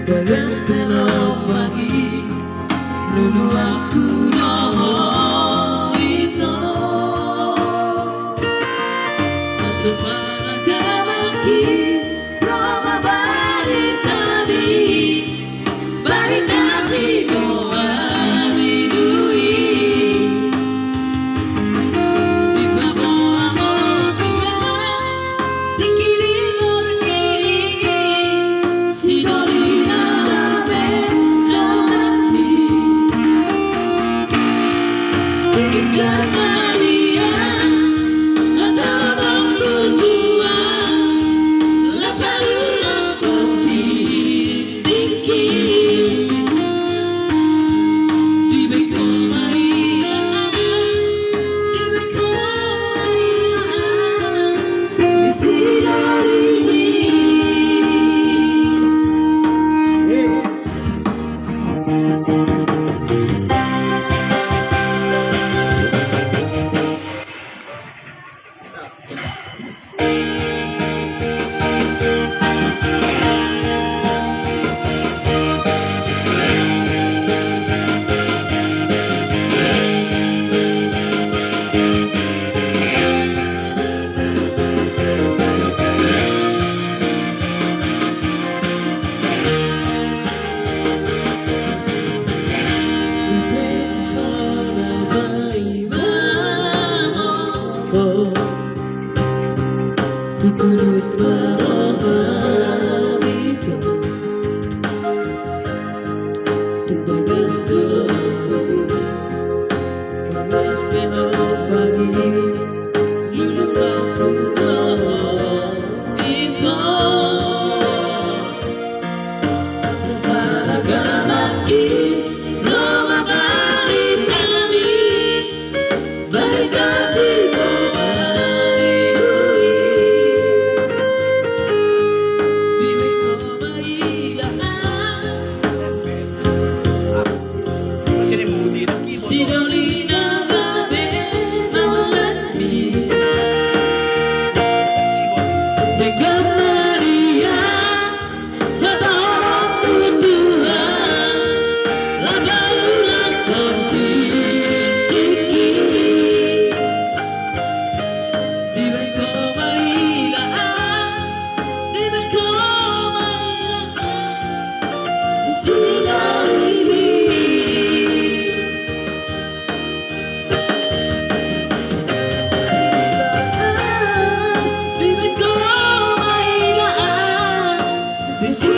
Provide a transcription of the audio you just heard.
Bagas belok pagi Lulu aku noho itu Masuk maki Roma baritani Baritasi doa bidui Di bawah amotia Tikiri murkiri Sidolina Maria, adorang berdua, lebaran kunci tinggi di beko Maria, di beko Maria, di sidari. Tukurut baroham itu Bagas belok pagi Lulu aku noho itu Paragamaki Roma baritani Baritasi Sidolina Babenolati Dengan Maria Adorang berdua Lebaran kunci tinggi Di beko Maria Di beko Maria Sidolina Sisi